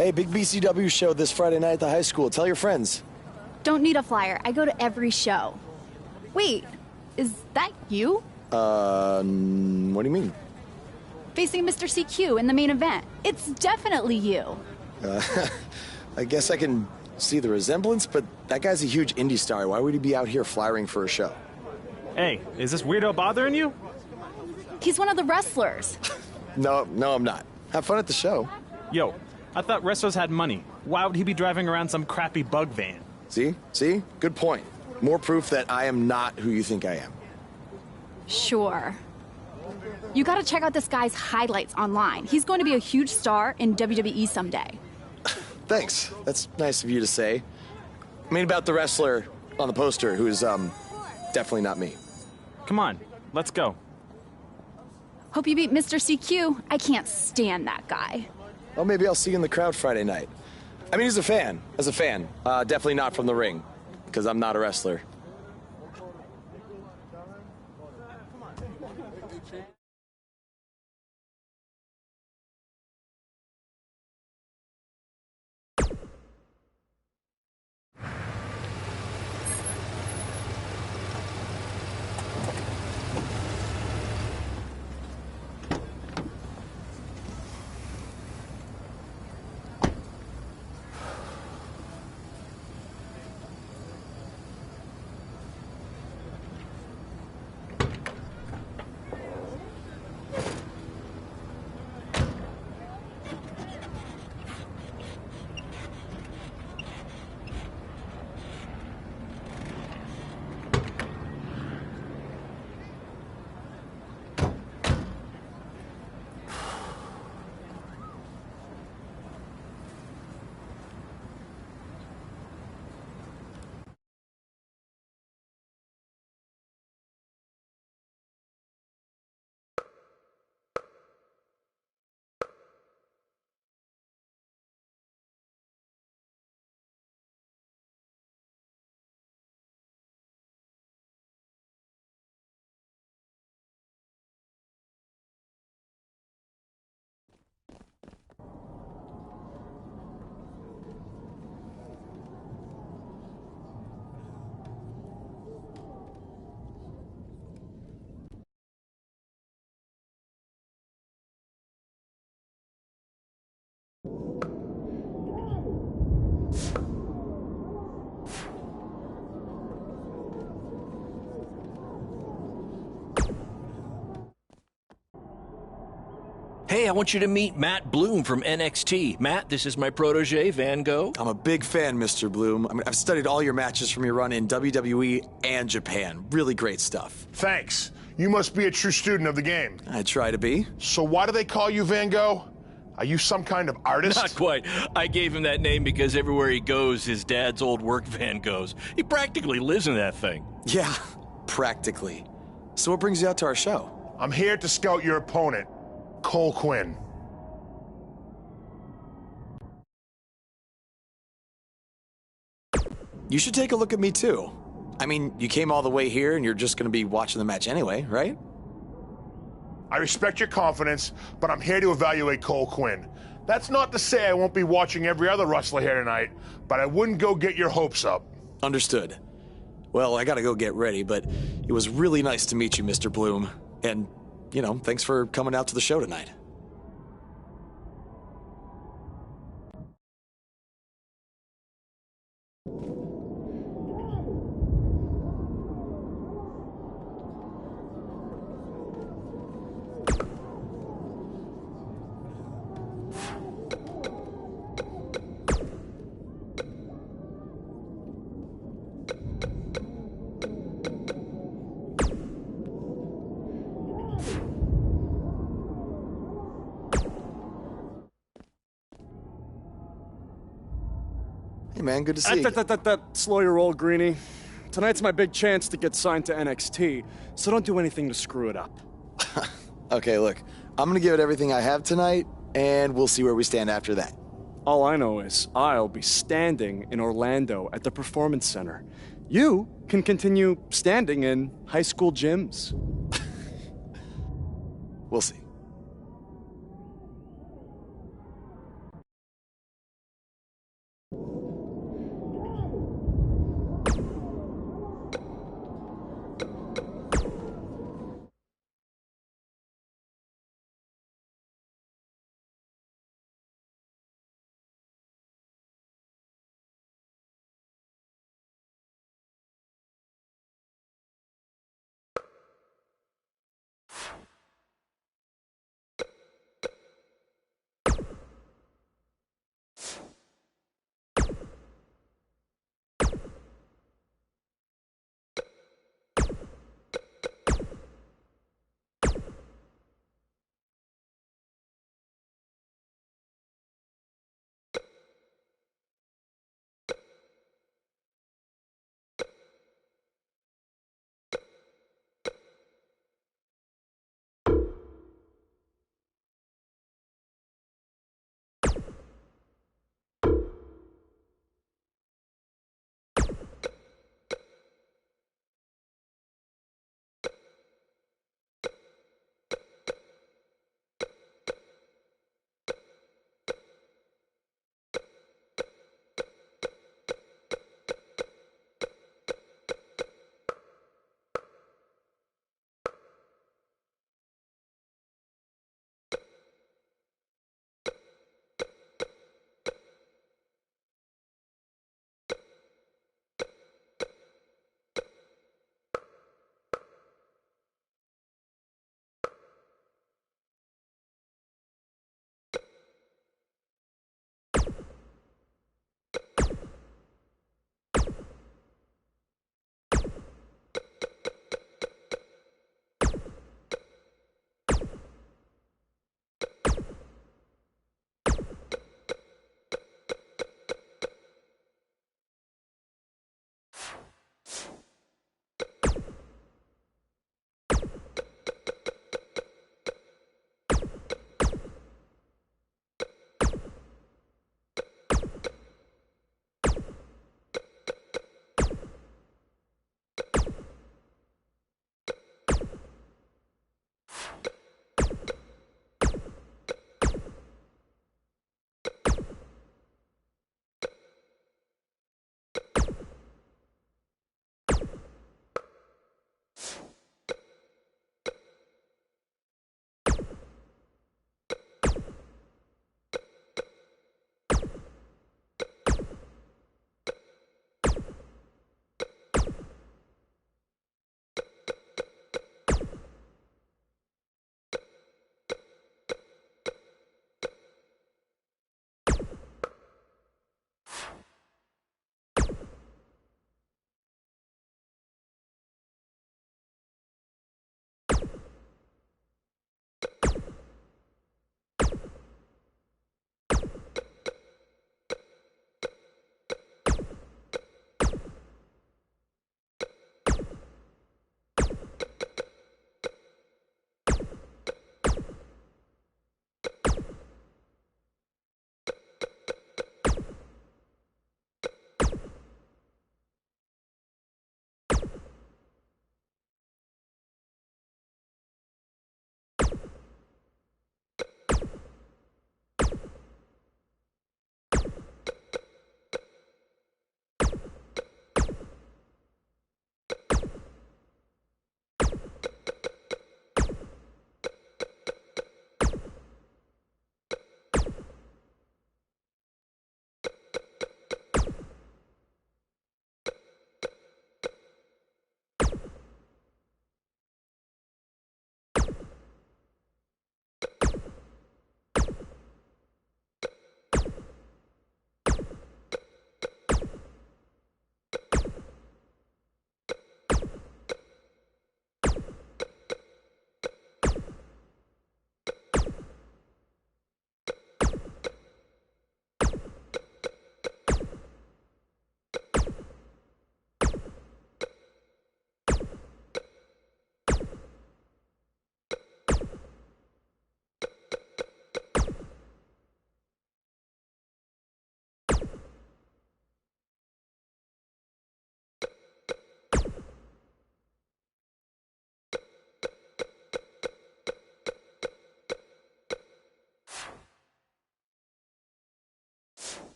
Hey, big BCW show this Friday night at the high school. Tell your friends. Don't need a flyer. I go to every show. Wait, is that you? What do you mean? Facing Mr. CQ in the main event. It's definitely you. I guess I can see the resemblance, but that guy's a huge indie star. Why would he be out here flyering for a show? Hey, is this weirdo bothering you? He's one of the wrestlers. No, I'm not. Have fun at the show. Yo, I thought wrestlers had money. Why would he be driving around some crappy bug van? See? Good point. More proof that I am not who you think I am. Sure. You gotta check out this guy's highlights online. He's going to be a huge star in WWE someday. Thanks. That's nice of you to say. I mean about the wrestler on the poster who's, definitely not me. Come on, let's go. Hope you beat Mr. CQ. I can't stand that guy. Well, maybe I'll see you in the crowd Friday night. I mean, as a fan. Definitely not from the ring, because I'm not a wrestler. Hey, I want you to meet Matt Bloom from NXT. Matt, this is my protege, Van Gogh. I'm a big fan, Mr. Bloom. I mean, I've studied all your matches from your run in WWE and Japan. Really great stuff. Thanks. You must be a true student of the game. I try to be. So why do they call you Van Gogh? Are you some kind of artist? Not quite. I gave him that name because everywhere he goes, his dad's old work van goes. He practically lives in that thing. Yeah, practically. So what brings you out to our show? I'm here to scout your opponent, Cole Quinn. You should take a look at me, too. I mean, you came all the way here and you're just going to be watching the match anyway, right? I respect your confidence, but I'm here to evaluate Cole Quinn. That's not to say I won't be watching every other wrestler here tonight, but I wouldn't go get your hopes up. Understood. Well, I gotta go get ready, but it was really nice to meet you, Mr. Bloom. And, you know, thanks for coming out to the show tonight. Hey, man, good to see you. Slow your roll, Greenie. Tonight's my big chance to get signed to NXT, so don't do anything to screw it up. Okay, look, I'm gonna give it everything I have tonight, and we'll see where we stand after that. All I know is I'll be standing in Orlando at the Performance Center. You can continue standing in high school gyms. We'll see.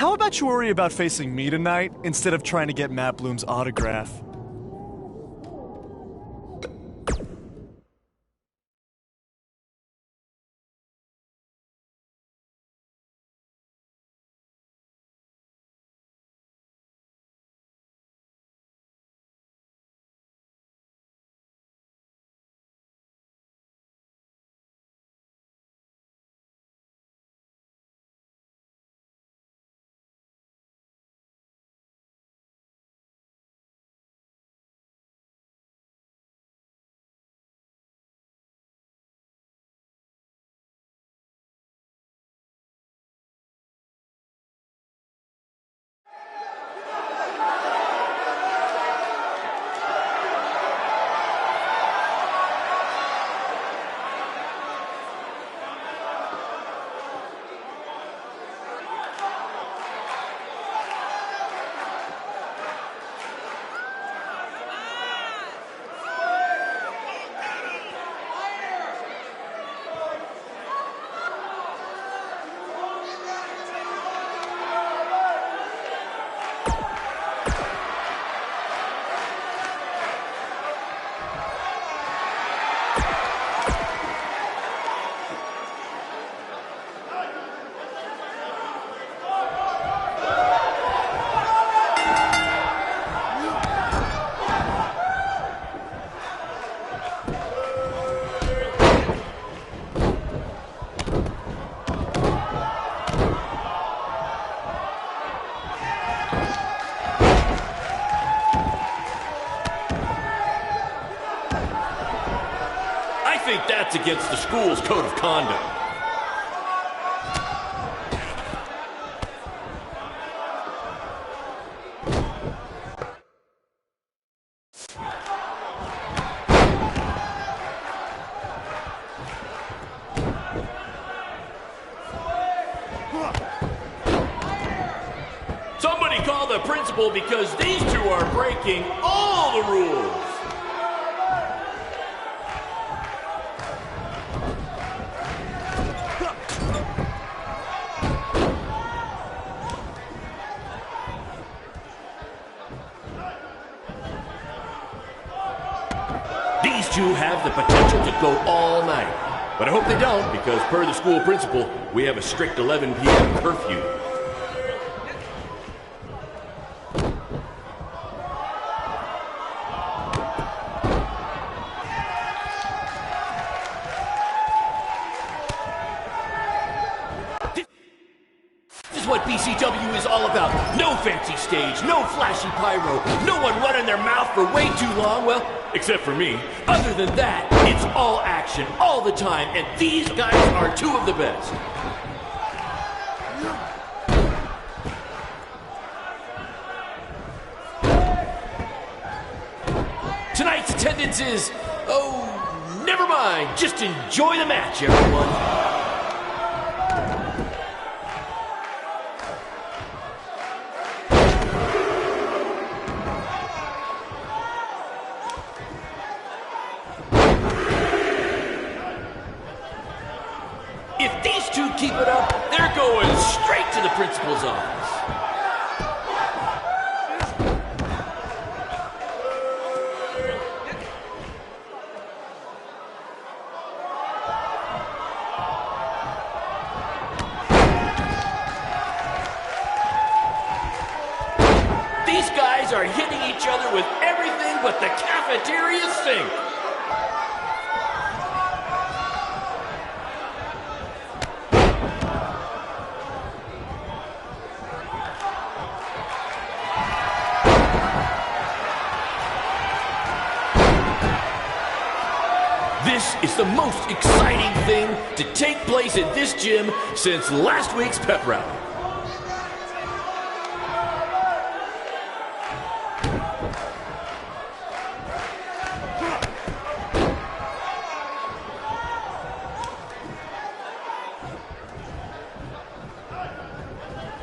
how about you worry about facing me tonight instead of trying to get Matt Bloom's autograph? That's against the school's code of conduct. Somebody call the principal because these two are breaking all the rules. These two have the potential to go all night. But I hope they don't, because per the school principal, we have a strict 11 p.m. curfew. This is what BCW is all about. No fancy stage, no flashy pyro, no one running their mouth for way too long, well, except for me. Other than that, it's all action, all the time, and these guys are two of the best. Tonight's attendance is, oh, never mind. Just enjoy the match, everyone. If these two keep it up, they're going straight to the principal's office. These guys are hitting each other with everything but the cafeteria sink. This is the most exciting thing to take place at this gym since last week's pep rally.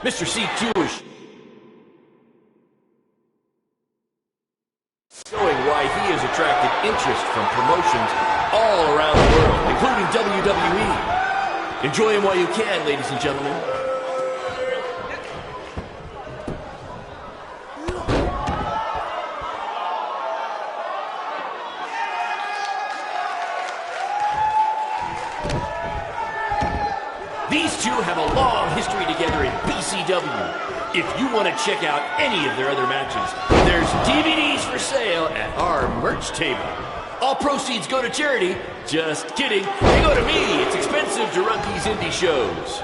Mr. C2 is showing why he has attracted interest from promotions all around the world, including WWE. Enjoy him while you can, ladies and gentlemen. two have a long history together in BCW. If you want to check out any of their other matches, there's DVDs for sale at our merch table. All proceeds go to charity. Just kidding. They go to me. It's expensive to run these indie shows.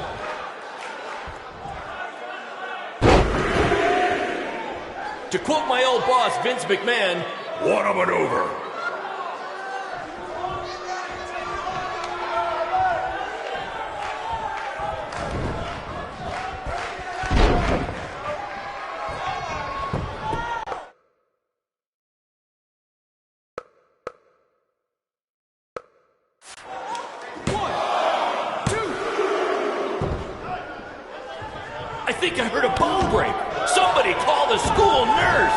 To quote my old boss, Vince McMahon, what a maneuver. I think I heard a bone break. Somebody call the school nurse.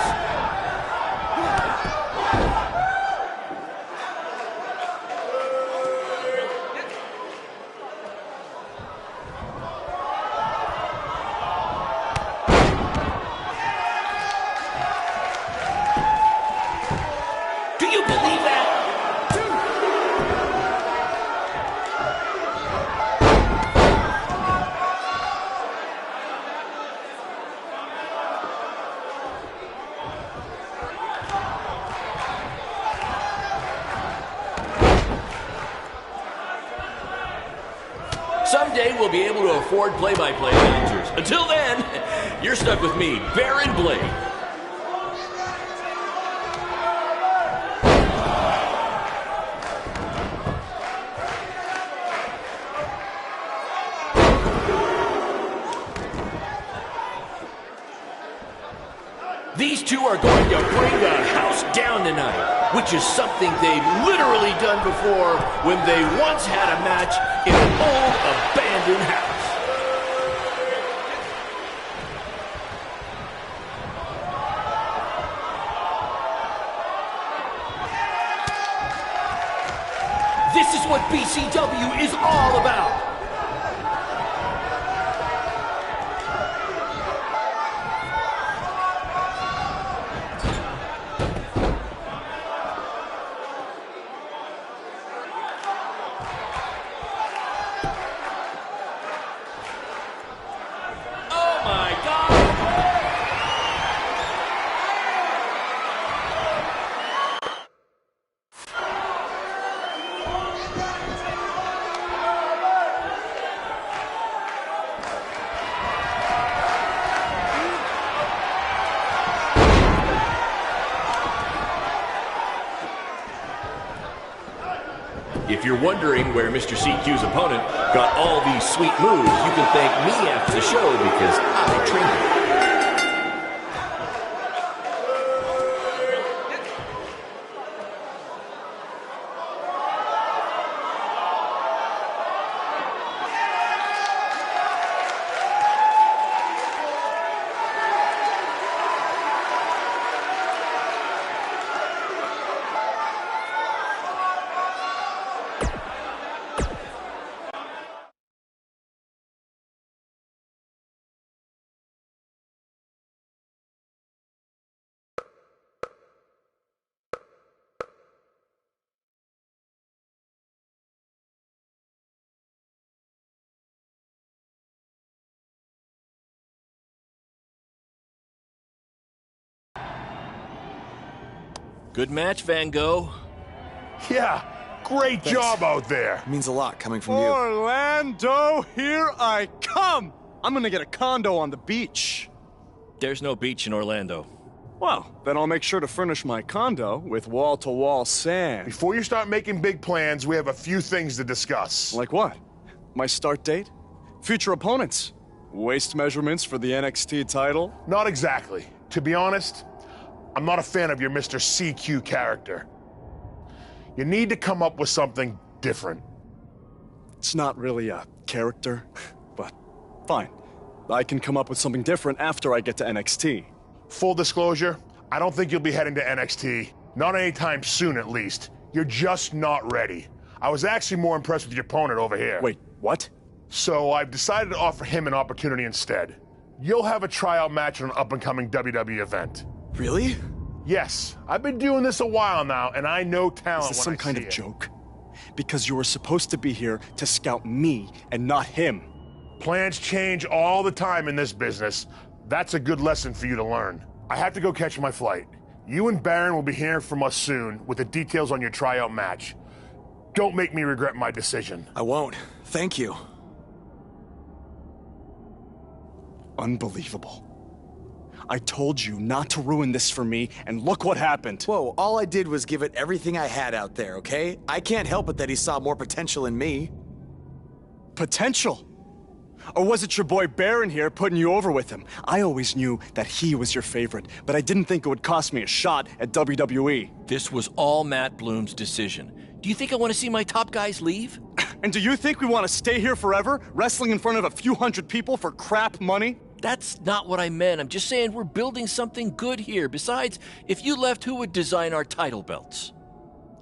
Do you believe that? Someday we'll be able to afford play-by-play announcers. Until then, you're stuck with me, Baron Blade. These two are going to bring the house down tonight, which is something they've literally done before when they once had a match in an old abandoned house. This is what BCW is all about. If you're wondering where Mr. CQ's opponent got all these sweet moves, you can thank me after the show because I trained him. Good match, Van Gogh. Yeah, great job out there. It means a lot coming from you. Orlando, here I come! I'm gonna get a condo on the beach. There's no beach in Orlando. Well, then I'll make sure to furnish my condo with wall-to-wall sand. Before you start making big plans, we have a few things to discuss. Like what? My start date? Future opponents? Waist measurements for the NXT title? Not exactly. To be honest, I'm not a fan of your Mr. CQ character. You need to come up with something different. It's not really a character, but fine. I can come up with something different after I get to NXT. Full disclosure, I don't think you'll be heading to NXT. Not anytime soon, at least. You're just not ready. I was actually more impressed with your opponent over here. Wait, what? So I've decided to offer him an opportunity instead. You'll have a tryout match on an up-and-coming WWE event. Really? Yes, I've been doing this a while now, and I know talent. Is this some kind of joke? Because you were supposed to be here to scout me and not him. Plans change all the time in this business. That's a good lesson for you to learn. I have to go catch my flight. You and Baron will be hearing from us soon with the details on your tryout match. Don't make me regret my decision. I won't. Thank you. Unbelievable. I told you not to ruin this for me, and look what happened. Whoa, all I did was give it everything I had out there, okay? I can't help it that he saw more potential in me. Potential? Or was it your boy Baron here putting you over with him? I always knew that he was your favorite, but I didn't think it would cost me a shot at WWE. This was all Matt Bloom's decision. Do you think I want to see my top guys leave? And do you think we want to stay here forever, wrestling in front of a few hundred people for crap money? That's not what I meant. I'm just saying we're building something good here. Besides, if you left, who would design our title belts?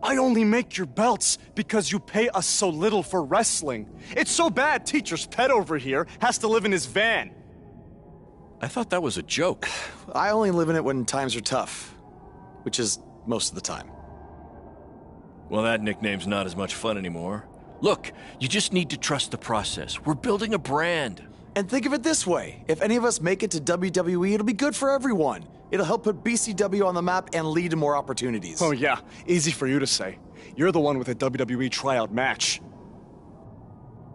I only make your belts because you pay us so little for wrestling. It's so bad Teacher's pet over here has to live in his van. I thought that was a joke. I only live in it when times are tough, which is most of the time. Well, that nickname's not as much fun anymore. Look, you just need to trust the process. We're building a brand. And think of it this way. If any of us make it to WWE, it'll be good for everyone. It'll help put BCW on the map and lead to more opportunities. Oh yeah, easy for you to say. You're the one with a WWE tryout match.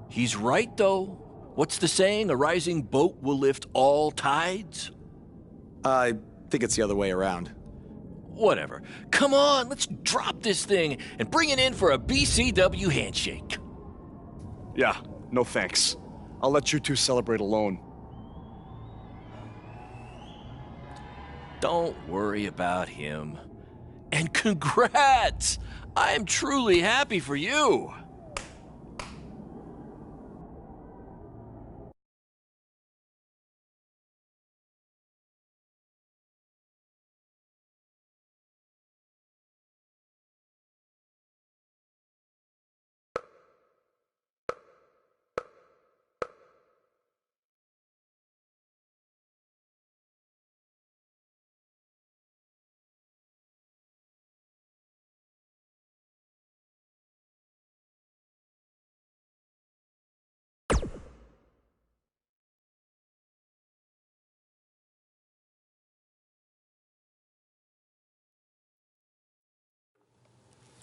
He's right, though. What's the saying? A rising boat will lift all tides? I think it's the other way around. Whatever. Come on, let's drop this thing and bring it in for a BCW handshake. Yeah, no thanks. I'll let you two celebrate alone. Don't worry about him. And congrats! I am truly happy for you.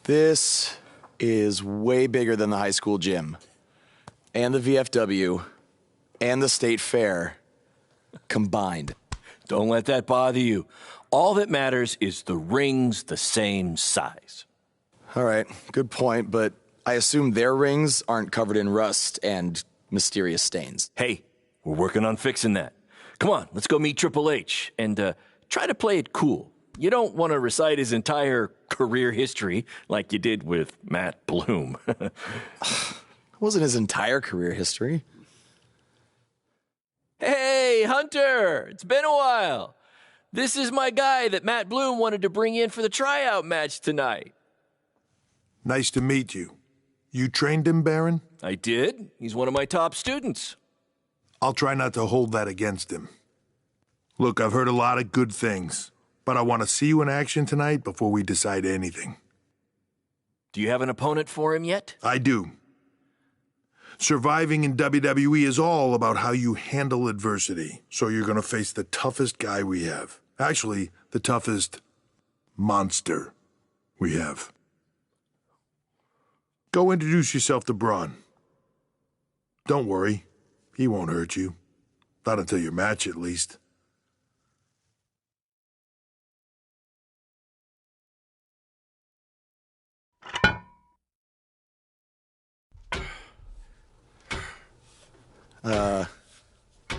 This is way bigger than the high school gym, and the VFW, and the state fair combined. Don't let that bother you. All that matters is the ring's the same size. All right, good point, but I assume their rings aren't covered in rust and mysterious stains. Hey, we're working on fixing that. Come on, let's go meet Triple H and try to play it cool. You don't want to recite his entire career history like you did with Matt Bloom. It wasn't his entire career history. Hey, Hunter! It's been a while. This is my guy that Matt Bloom wanted to bring in for the tryout match tonight. Nice to meet you. You trained him, Baron? I did. He's one of my top students. I'll try not to hold that against him. Look, I've heard a lot of good things, but I want to see you in action tonight before we decide anything. Do you have an opponent for him yet? I do. Surviving in WWE is all about how you handle adversity, so you're going to face the toughest guy we have. Actually, the toughest monster we have. Go introduce yourself to Braun. Don't worry, he won't hurt you. Not until your match, at least.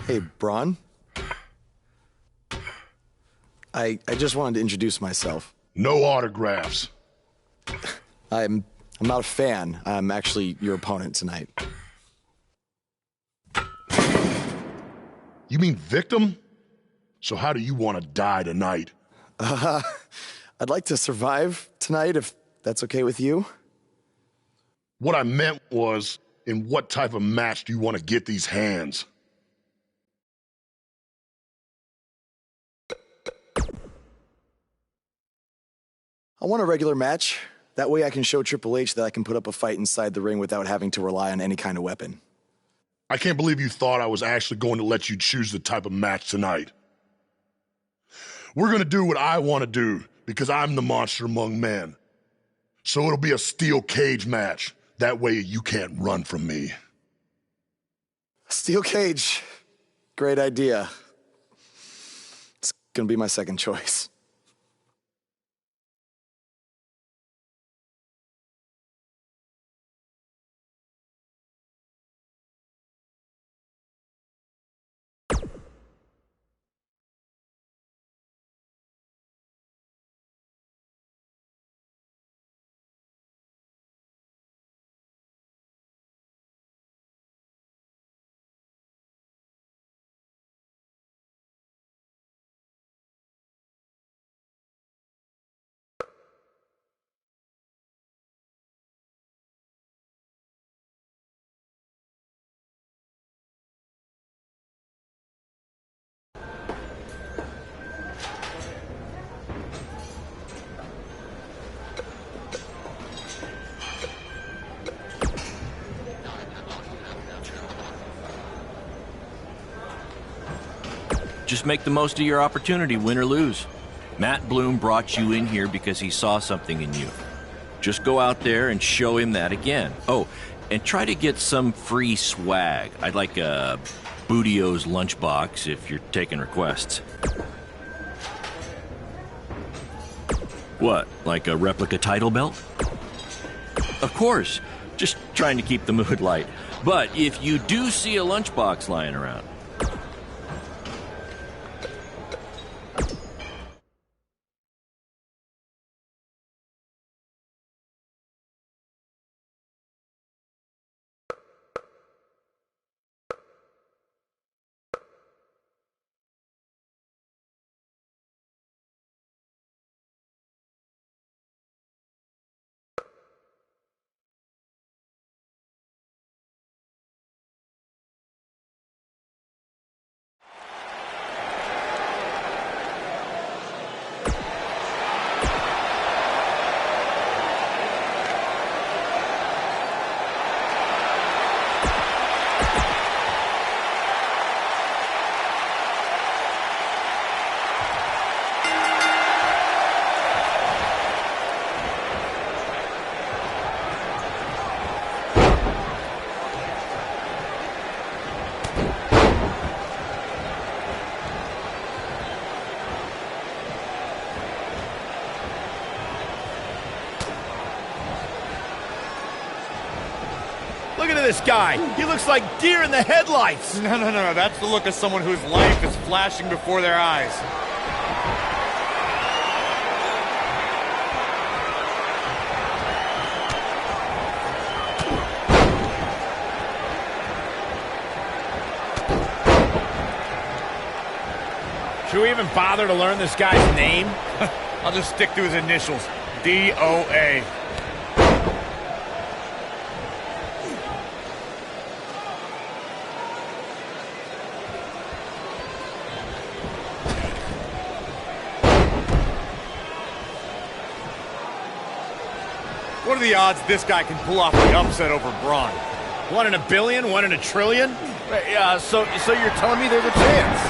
Hey, Braun? I just wanted to introduce myself. No autographs. I'm not a fan. I'm actually your opponent tonight. You mean victim? So how do you want to die tonight? I'd like to survive tonight, if that's okay with you. What I meant was, in what type of match do you want to get these hands? I want a regular match. That way I can show Triple H that I can put up a fight inside the ring without having to rely on any kind of weapon. I can't believe you thought I was actually going to let you choose the type of match tonight. We're going to do what I want to do because I'm the monster among men. So it'll be a steel cage match. That way you can't run from me. Steel cage. Great idea. It's gonna be my second choice. Just make the most of your opportunity, win or lose. Matt Bloom brought you in here because he saw something in you. Just go out there and show him that again. Oh, and try to get some free swag. I'd like a Bootio's lunchbox if you're taking requests. What, like a replica title belt? Of course, just trying to keep the mood light. But if you do see a lunchbox lying around, Look at this guy. He looks like deer in the headlights. No. That's the look of someone whose life is flashing before their eyes. Should we even bother to learn this guy's name? I'll just stick to his initials. D-O-A. What are the odds this guy can pull off the upset over Braun? 1 in a billion, 1 in a trillion? So you're telling me there's a chance?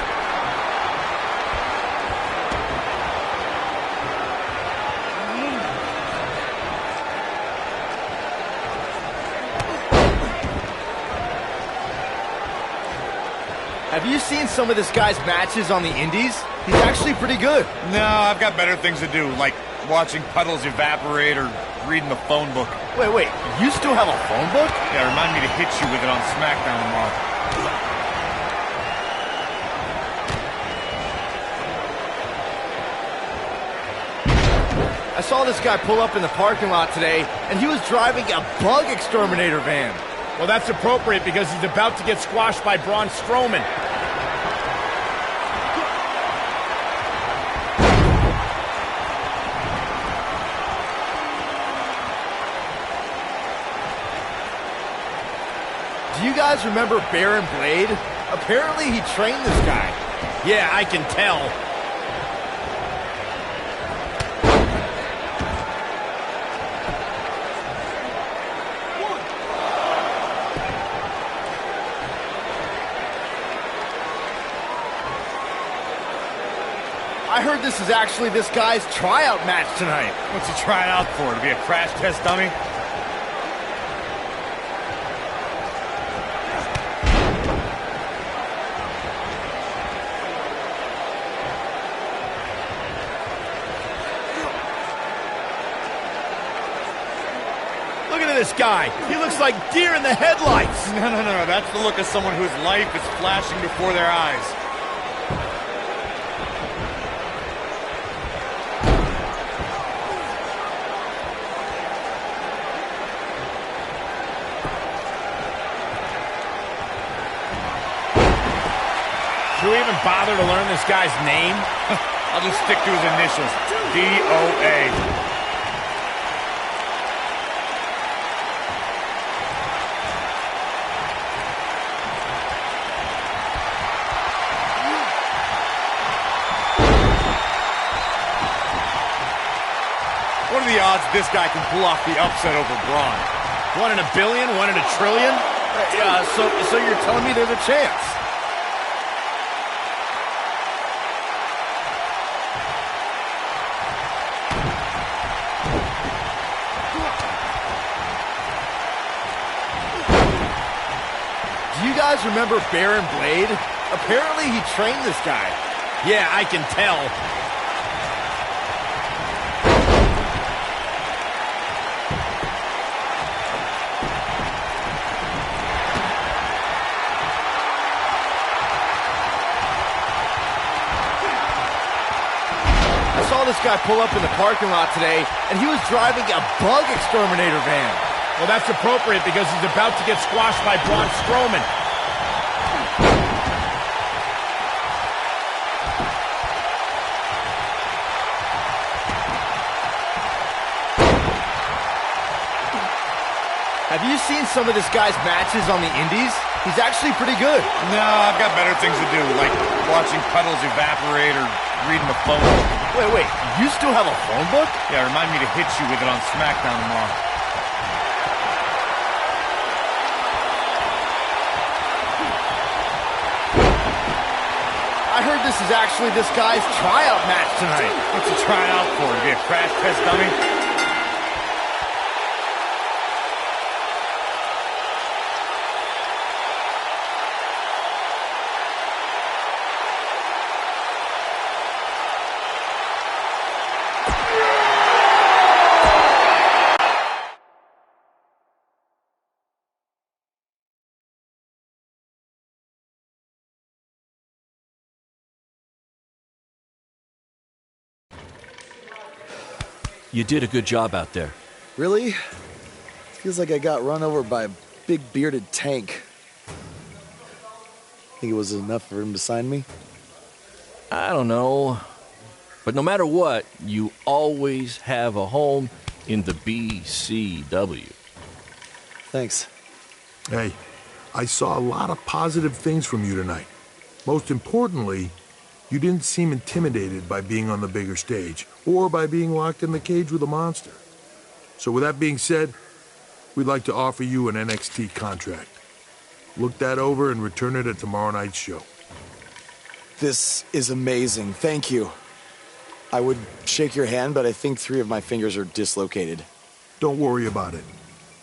Have you seen some of this guy's matches on the indies? He's actually pretty good. No, I've got better things to do, like watching puddles evaporate or reading the phone book. Wait, you still have a phone book? Yeah, remind me to hit you with it on SmackDown tomorrow. I saw this guy pull up in the parking lot today, and he was driving a bug exterminator van. Well, that's appropriate because he's about to get squashed by Braun Strowman. Do you guys remember Baron Blade? Apparently he trained this guy. Yeah, I can tell. I heard this is actually this guy's tryout match tonight. What's he trying out for? To be a crash test dummy? Look at this guy. He looks like deer in the headlights. No. That's the look of someone whose life is flashing before their eyes. Should we even bother to learn this guy's name? I'll just stick to his initials. DOA. What are the odds this guy can pull off the upset over Braun? 1 in a billion, 1 in a trillion? Yeah, so you're telling me there's a chance? Do you guys remember Baron Blade? Apparently he trained this guy. Yeah, I can tell. I saw this guy pull up in the parking lot today, and he was driving a bug exterminator van. Well, that's appropriate because he's about to get squashed by Braun Strowman. Have you seen some of this guy's matches on the indies? He's actually pretty good. No, I've got better things to do, like watching puddles evaporate or reading the phone book. Wait, you still have a phone book? Yeah, remind me to hit you with it on SmackDown tomorrow. I heard this is actually this guy's tryout match tonight. What's he trying out for? To be a crash test dummy? You did a good job out there. Really? Feels like I got run over by a big bearded tank. Think it was enough for him to sign me? I don't know. But no matter what, you always have a home in the BCW. Thanks. Hey, I saw a lot of positive things from you tonight. Most importantly, you didn't seem intimidated by being on the bigger stage or by being locked in the cage with a monster. So with that being said, we'd like to offer you an NXT contract. Look that over and return it at tomorrow night's show. This is amazing. Thank you. I would shake your hand, but I think 3 of my fingers are dislocated. Don't worry about it.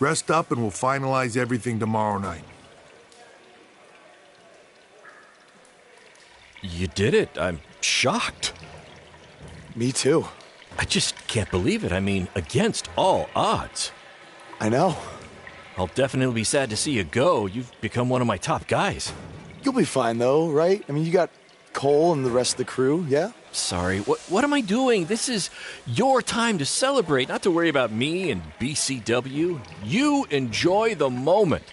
Rest up and we'll finalize everything tomorrow night. You did it. I'm shocked. Me too. I just can't believe it. I mean, against all odds. I know. I'll definitely be sad to see you go. You've become one of my top guys. You'll be fine, though, right? I mean, you got Cole and the rest of the crew, yeah? Sorry, what am I doing? This is your time to celebrate, not to worry about me and BCW. You enjoy the moment.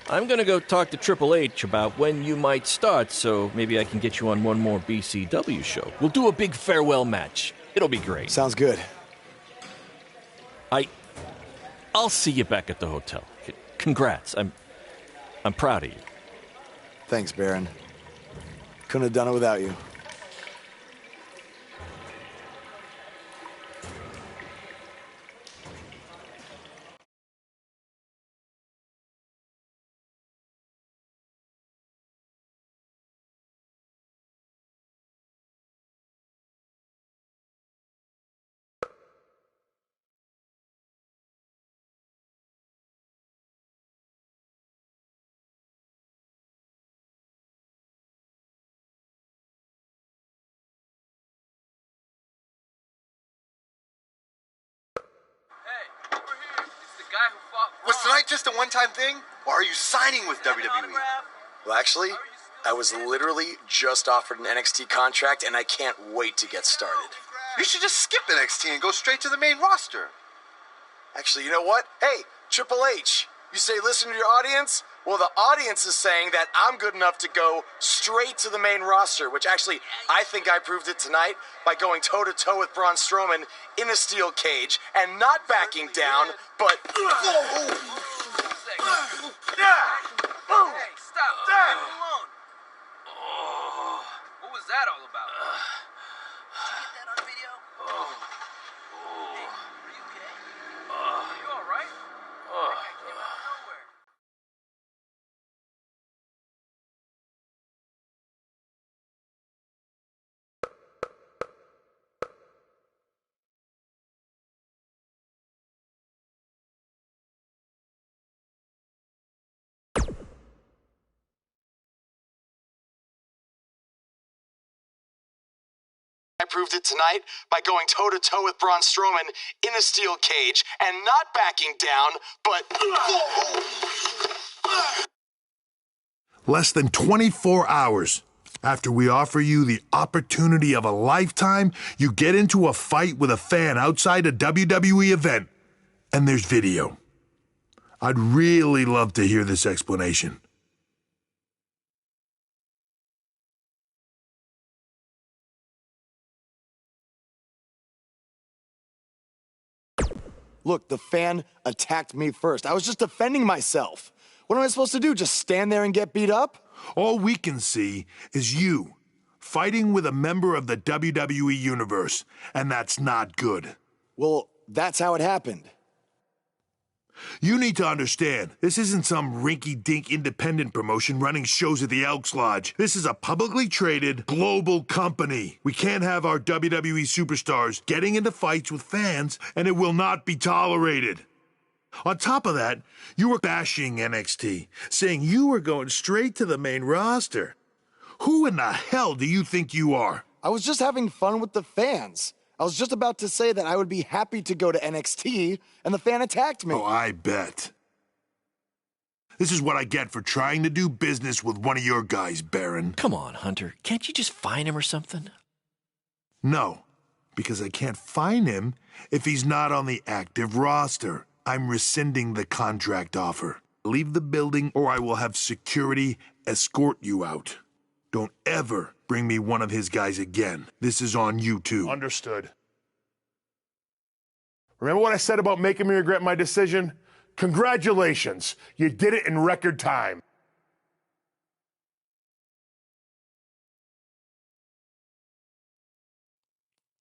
I'm gonna go talk to Triple H about when you might start, so maybe I can get you on one more BCW show. We'll do a big farewell match. It'll be great. Sounds good. I'll see you back at the hotel. Congrats. I'm proud of you. Thanks, Baron. Couldn't have done it without you. Was tonight just a one-time thing, or are you signing with WWE? Well, actually, I was literally just offered an NXT contract, and I can't wait to get started. You should just skip NXT and go straight to the main roster. Actually, you know what? Hey, Triple H, you say listen to your audience? Well, the audience is saying that I'm good enough to go straight to the main roster, which actually, I think I proved it tonight by going toe-to-toe with Braun Strowman in a steel cage and not backing down, but... Hey, stop. Leave him alone. What was that all about? Did you get that on video? Hey, are you okay? Are you all right? That guy came out of nowhere. I proved it tonight by going toe-to-toe with Braun Strowman in a steel cage and not backing down, but... Less than 24 hours after we offer you the opportunity of a lifetime, you get into a fight with a fan outside a WWE event, and there's video. I'd really love to hear this explanation. Look, the fan attacked me first. I was just defending myself. What am I supposed to do, just stand there and get beat up? All we can see is you fighting with a member of the WWE Universe, and that's not good. Well, that's how it happened. You need to understand, this isn't some rinky-dink independent promotion running shows at the Elks Lodge. This is a publicly traded, global company. We can't have our WWE superstars getting into fights with fans, and it will not be tolerated. On top of that, you were bashing NXT, saying you were going straight to the main roster. Who in the hell do you think you are? I was just having fun with the fans. I was just about to say that I would be happy to go to NXT, and the fan attacked me. Oh, I bet. This is what I get for trying to do business with one of your guys, Baron. Come on, Hunter. Can't you just fine him or something? No, because I can't fine him if he's not on the active roster. I'm rescinding the contract offer. Leave the building or I will have security escort you out. Don't ever bring me one of his guys again. This is on you too. Understood. Remember what I said about making me regret my decision? Congratulations. You did it in record time.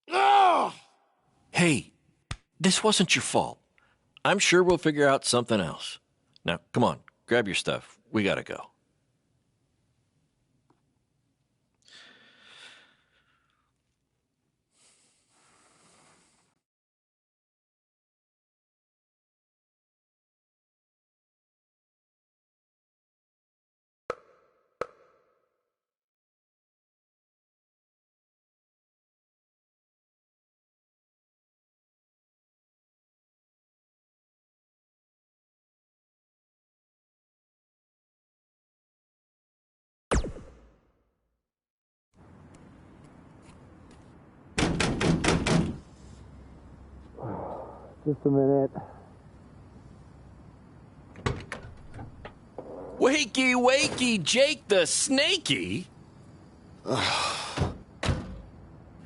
Oh! Hey, this wasn't your fault. I'm sure we'll figure out something else. Now, come on, grab your stuff. We gotta go. Just a minute. Wakey, wakey, Jake the Snakey. It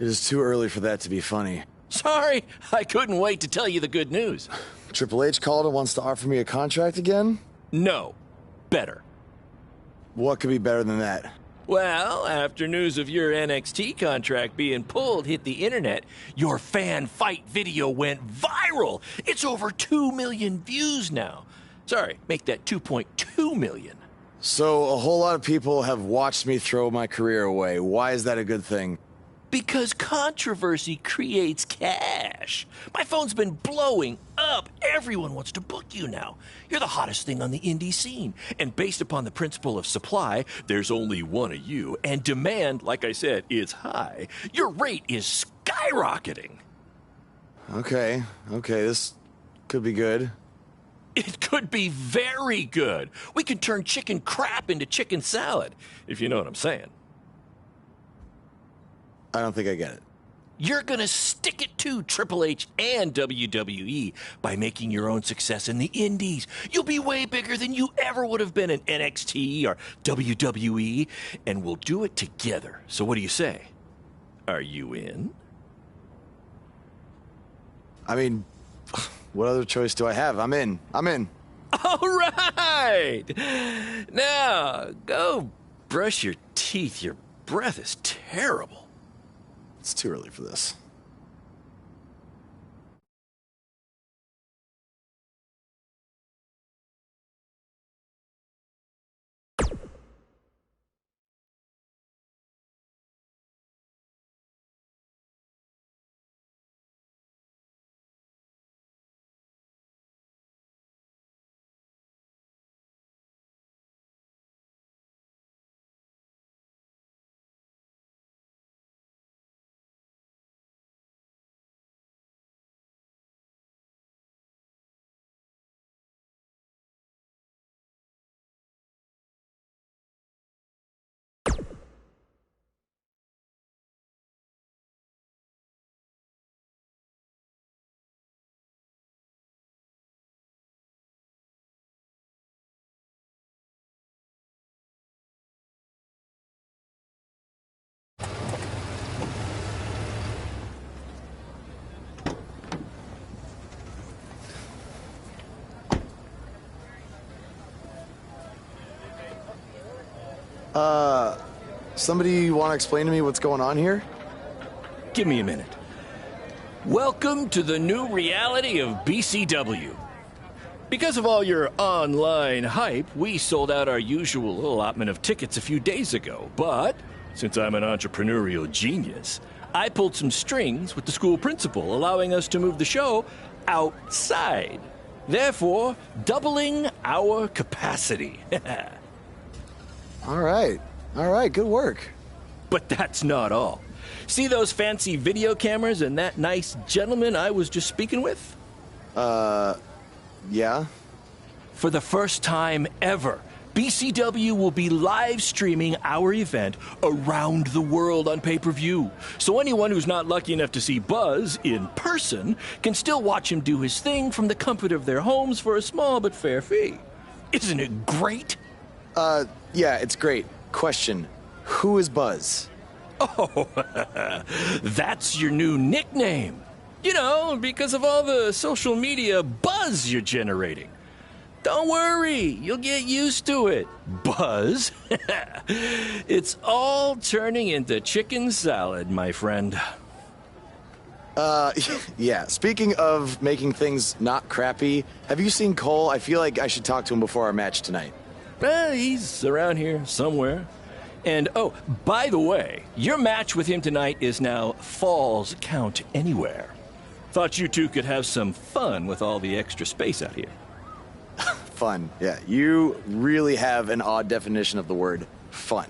is too early for that to be funny. Sorry, I couldn't wait to tell you the good news. Triple H called and wants to offer me a contract again? No, better. What could be better than that? Well, after news of your NXT contract being pulled hit the internet, your fan fight video went viral. It's over 2 million views now. Sorry, make that 2.2 million. So a whole lot of people have watched me throw my career away. Why is that a good thing? Because controversy creates cash. My phone's been blowing up. Everyone wants to book you now. You're the hottest thing on the indie scene. And based upon the principle of supply, there's only one of you. And demand, like I said, is high. Your rate is skyrocketing. Okay, this could be good. It could be very good. We can turn chicken crap into chicken salad, if you know what I'm saying. I don't think I get it. You're gonna stick it to Triple H and WWE by making your own success in the indies. You'll be way bigger than you ever would have been in NXT or WWE, and we'll do it together. So what do you say? Are you in? I mean, what other choice do I have? I'm in. All right! Now, go brush your teeth. Your breath is terrible. It's too early for this. Somebody want to explain to me what's going on here? Give me a minute. Welcome to the new reality of BCW. Because of all your online hype, we sold out our usual allotment of tickets a few days ago. But, since I'm an entrepreneurial genius, I pulled some strings with the school principal, allowing us to move the show outside. Therefore, doubling our capacity. All right, good work. But that's not all. See those fancy video cameras and that nice gentleman I was just speaking with? Yeah? For the first time ever, BCW will be live streaming our event around the world on pay-per-view. So anyone who's not lucky enough to see Buzz in person can still watch him do his thing from the comfort of their homes for a small but fair fee. Isn't it great? Yeah, it's great. Question, who is Buzz? Oh, that's your new nickname. You know, because of all the social media buzz you're generating. Don't worry, you'll get used to it. Buzz? It's all turning into chicken salad, my friend. Yeah, speaking of making things not crappy, have you seen Cole? I feel like I should talk to him before our match tonight. He's around here somewhere. And, oh, by the way, your match with him tonight is now Falls Count Anywhere. Thought you two could have some fun with all the extra space out here. Fun, yeah. You really have an odd definition of the word fun.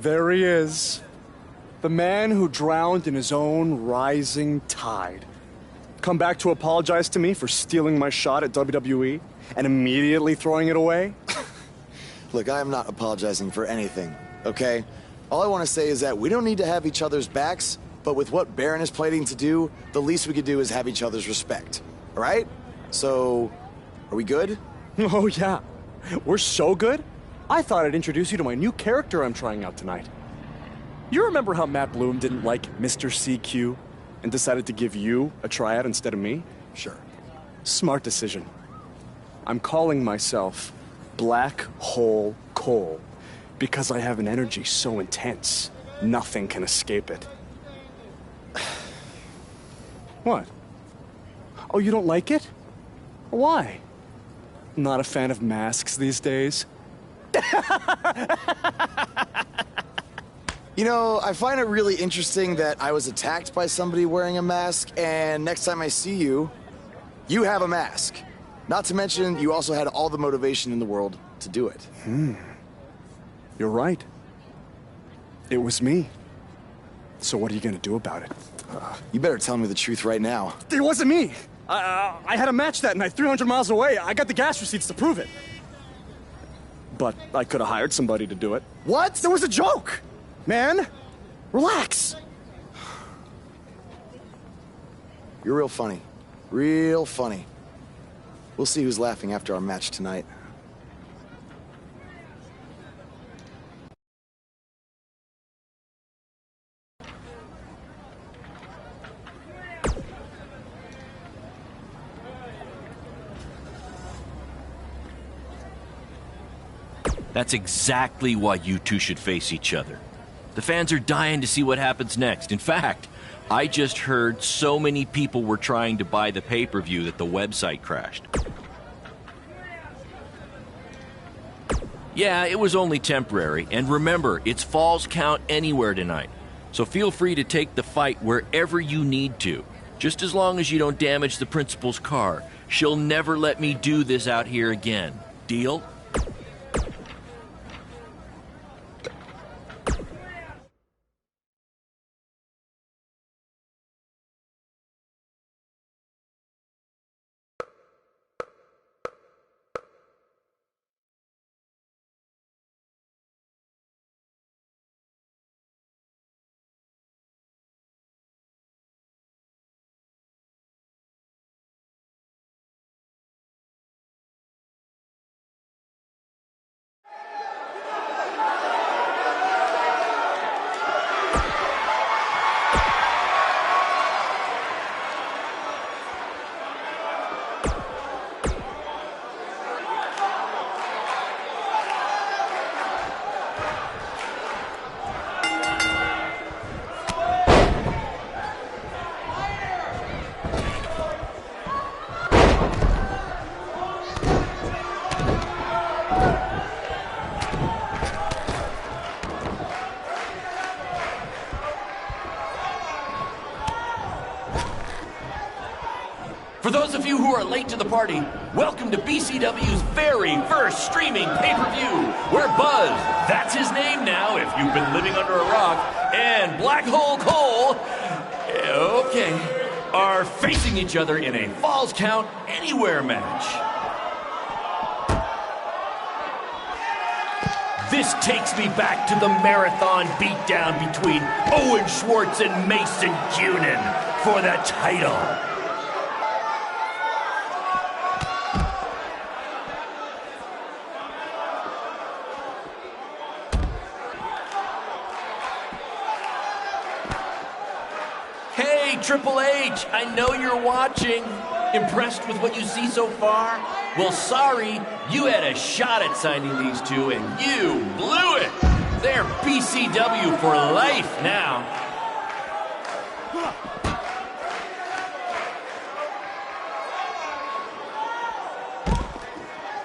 There he is. The man who drowned in his own rising tide. Come back to apologize to me for stealing my shot at WWE and immediately throwing it away? Look, I am not apologizing for anything, okay? All I want to say is that we don't need to have each other's backs, but with what Baron is planning to do, the least we could do is have each other's respect, all right? So, are we good? Oh, yeah. We're so good? I thought I'd introduce you to my new character I'm trying out tonight. You remember how Matt Bloom didn't like Mr. CQ and decided to give you a tryout instead of me? Sure. Smart decision. I'm calling myself Black Hole Cole because I have an energy so intense, nothing can escape it. What? Oh, you don't like it? Why? Not a fan of masks these days? You know, I find it really interesting that I was attacked by somebody wearing a mask, and next time I see you, you have a mask. Not to mention, you also had all the motivation in the world to do it. You're right. It was me. So what are you gonna do about it? You better tell me the truth right now. It wasn't me! I had a match that night, 300 miles away. I got the gas receipts to prove it. But I could have hired somebody to do it. What? There was a joke! Man, relax. You're real funny. Real funny. We'll see who's laughing after our match tonight. That's exactly why you two should face each other. The fans are dying to see what happens next. In fact, I just heard so many people were trying to buy the pay-per-view that the website crashed. Yeah, it was only temporary, and remember, it's Falls Count Anywhere tonight. So feel free to take the fight wherever you need to, just as long as you don't damage the principal's car. She'll never let me do this out here again. Deal? For those of you who are late to the party, welcome to BCW's very first streaming pay-per-view, where Buzz, that's his name now if you've been living under a rock, and Black Hole Cole, okay, are facing each other in a Falls Count Anywhere match. This takes me back to the marathon beatdown between Owen Schwartz and Mason Cunin for the title. Hey, Triple H, I know you're watching. Impressed with what you see so far? Well, sorry, you had a shot at signing these two, and you blew it. They're BCW for life now.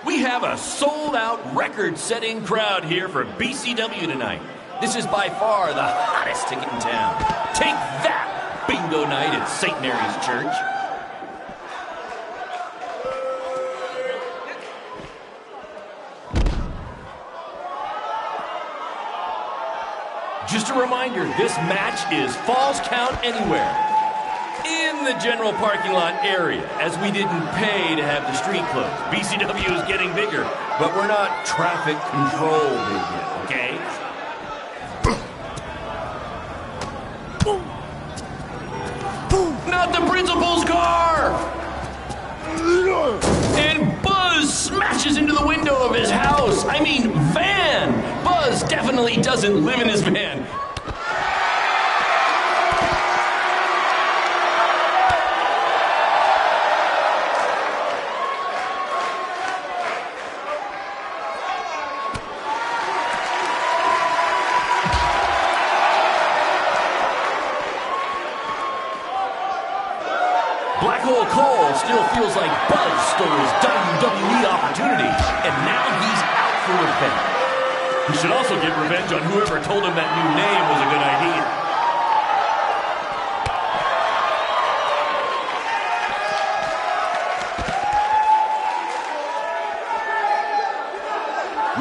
We have a sold-out, record-setting crowd here for BCW tonight. This is by far the hottest ticket in town. Take that! Bingo night at St. Mary's Church. Just a reminder, this match is Falls Count Anywhere. In the general parking lot area, as we didn't pay to have the street closed. BCW is getting bigger, but we're not traffic control big yet, okay? Not the principal's car! And Buzz smashes into the window of his house. I mean, van! Buzz definitely doesn't live in his van. Black Hole Cole still feels like Buzz stole his WWE opportunity, and now he's out for revenge. He should also get revenge on whoever told him that new name was a good idea.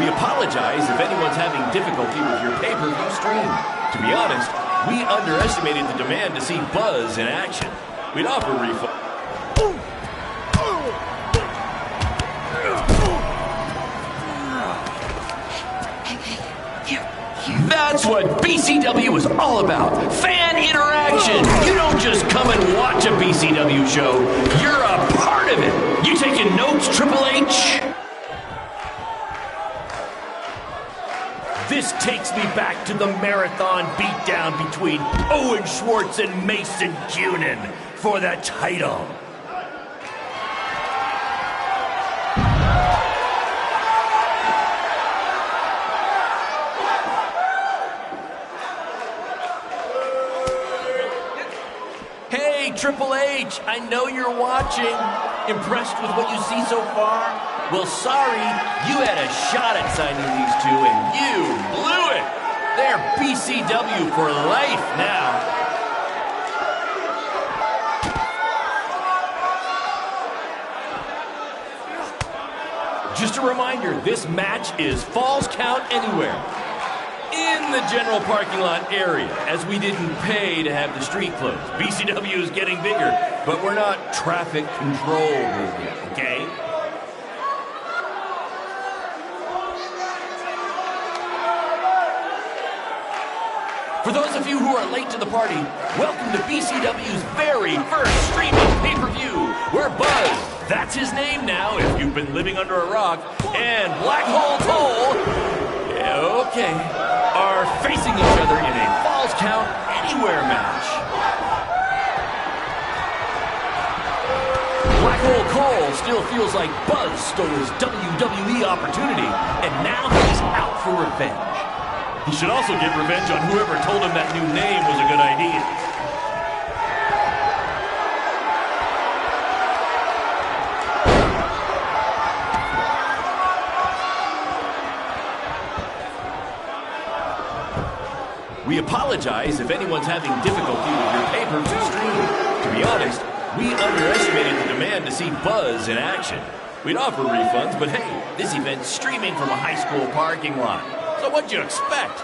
We apologize if anyone's having difficulty with your pay-per-view stream. To be honest, we underestimated the demand to see Buzz in action. We'd offer a refund. That's what BCW is all about. Fan interaction. You don't just come and watch a BCW show. You're a part of it. You taking notes, Triple H? This takes me back to the marathon beatdown between Owen Schwartz and Mason Cunin for the title. Hey, Triple H, I know you're watching. Impressed with what you see so far? Well, sorry, you had a shot at signing these two, and you blew it. They're BCW for life now. Just a reminder, this match is Falls Count Anywhere. In the general parking lot area, as we didn't pay to have the street closed. BCW is getting bigger, but we're not traffic control big yet, okay? For those of you who are late to the party, welcome to BCW's very first streaming pay-per-view, where Buzz, that's his name now if you've been living under a rock, and Black Hole Cole, okay, are facing each other in a Falls Count Anywhere match. Black Hole Cole still feels like Buzz stole his WWE opportunity, and now he's out for revenge. He should also get revenge on whoever told him that new name was a good idea. We apologize if anyone's having difficulty with your pay-per-view stream. To be honest, we underestimated the demand to see Buzz in action. We'd offer refunds, but hey, this event's streaming from a high school parking lot. So what'd you expect?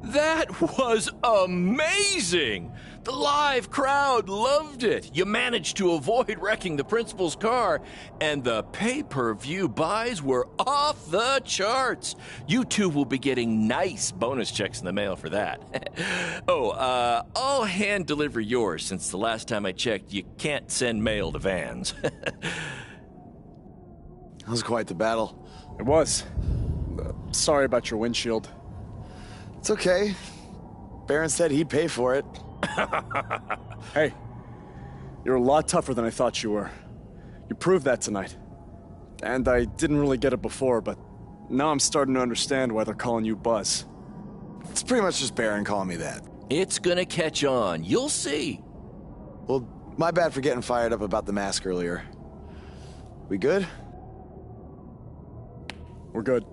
That was amazing! The live crowd loved it. You managed to avoid wrecking the principal's car, and the pay-per-view buys were off the charts. You two will be getting nice bonus checks in the mail for that. I'll hand deliver yours since the last time I checked, you can't send mail to vans. That was quite the battle. It was. Sorry about your windshield. It's okay. Baron said he'd pay for it. Hey, you're a lot tougher than I thought you were. You proved that tonight. And I didn't really get it before, but now I'm starting to understand why they're calling you Buzz. It's pretty much just Baron calling me that. It's gonna catch on. You'll see. Well, my bad for getting fired up about the mask earlier. We good? We're good.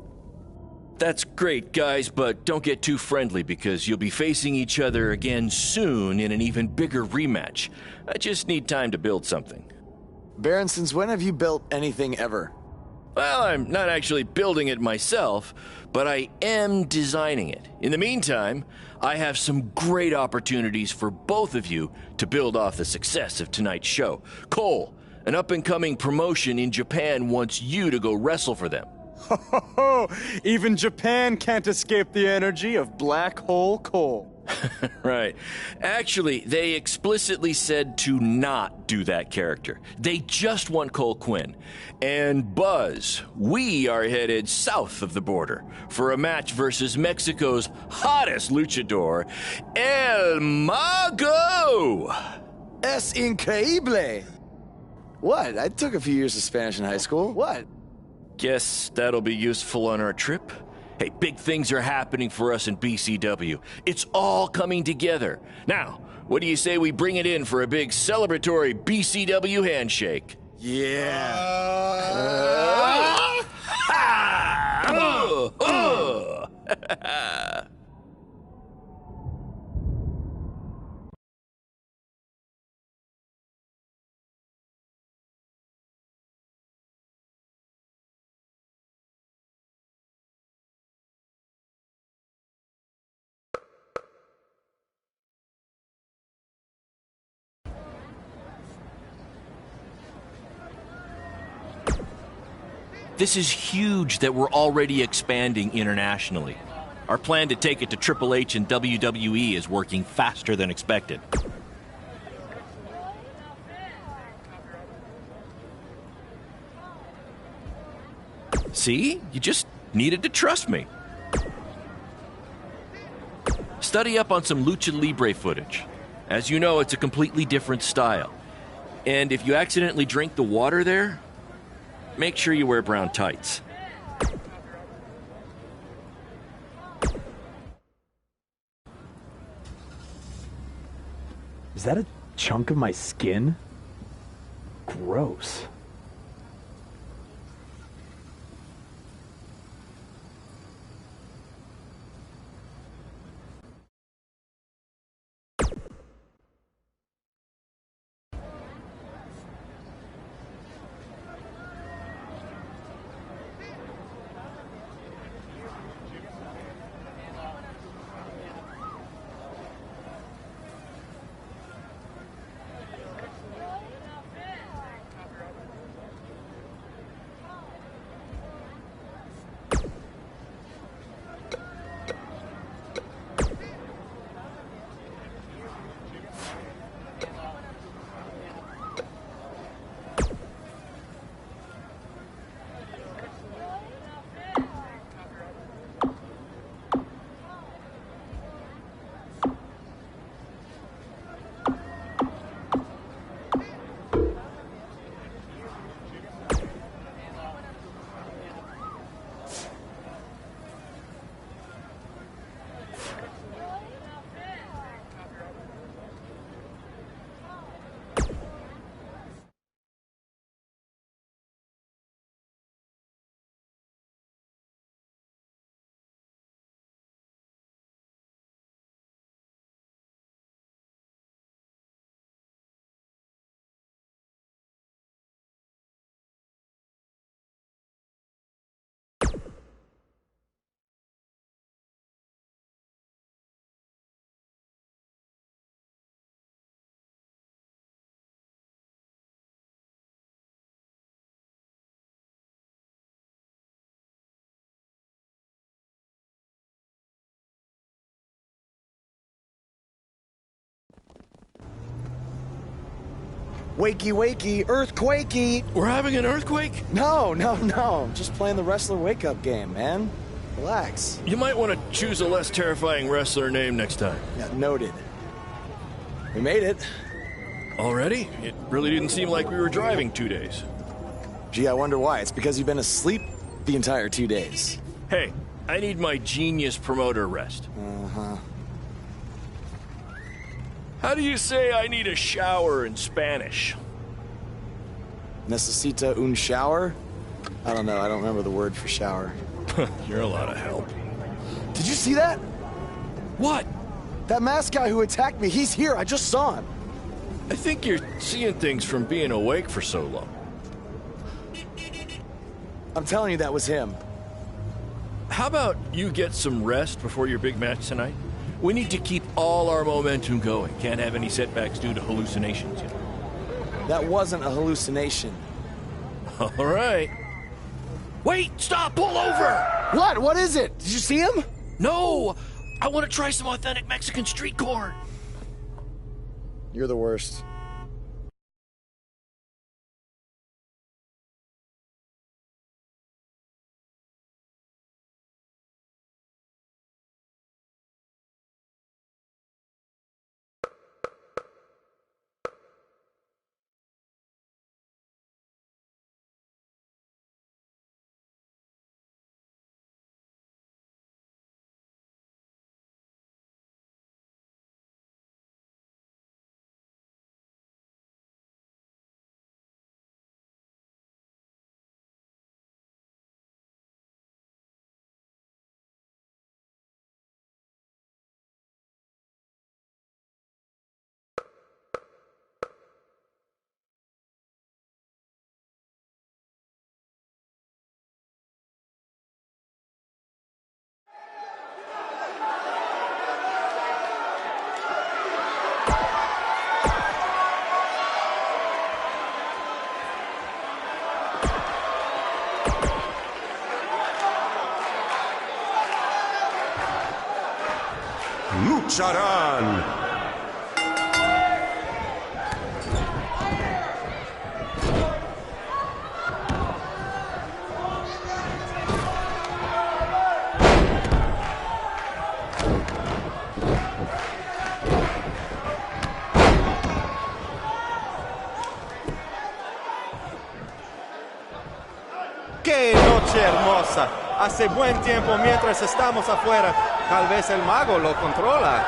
That's great, guys, but don't get too friendly because you'll be facing each other again soon in an even bigger rematch. I just need time to build something. Baron, since when have you built anything ever? Well, I'm not actually building it myself, but I am designing it. In the meantime, I have some great opportunities for both of you to build off the success of tonight's show. Cole, an up-and-coming promotion in Japan wants you to go wrestle for them. Ho, ho, ho. Even Japan can't escape the energy of Black Hole Cole. Right. Actually, they explicitly said to not do that character. They just want Cole Quinn. And Buzz, we are headed south of the border for a match versus Mexico's hottest luchador, El Mago! Es increíble! What? I took a few years of Spanish in high school. What? Guess that'll be useful on our trip. Hey, big things are happening for us in BCW. It's all coming together. Now, what do you say we bring it in for a big celebratory BCW handshake? Yeah. This is huge that we're already expanding internationally. Our plan to take it to Triple H and WWE is working faster than expected. See? You just needed to trust me. Study up on some Lucha Libre footage. As you know, it's a completely different style. And if you accidentally drink the water there, make sure you wear brown tights. Is that a chunk of my skin? Gross. Wakey, wakey, earthquakey. We're having an earthquake? No. Just playing the wrestler wake-up game, man. Relax. You might want to choose a less terrifying wrestler name next time. Yeah, noted. We made it. Already? It really didn't seem like we were driving 2 days. Gee, I wonder why. It's because you've been asleep the entire 2 days. Hey, I need my genius promoter rest. Uh-huh. How do you say I need a shower in Spanish? Necesita un shower? I don't know. I don't remember the word for shower. You're a lot of help. Did you see that? What? That masked guy who attacked me, he's here. I just saw him. I think you're seeing things from being awake for so long. I'm telling you, that was him. How about you get some rest before your big match tonight? We need to keep all our momentum going. Can't have any setbacks due to hallucinations, you know. That wasn't a hallucination. All right. Wait, stop, pull over! What? What is it? Did you see him? No! I want to try some authentic Mexican street corn. You're the worst. Lucharán. ¡Qué noche hermosa! Hace buen tiempo mientras estamos afuera. Tal vez el mago lo controla.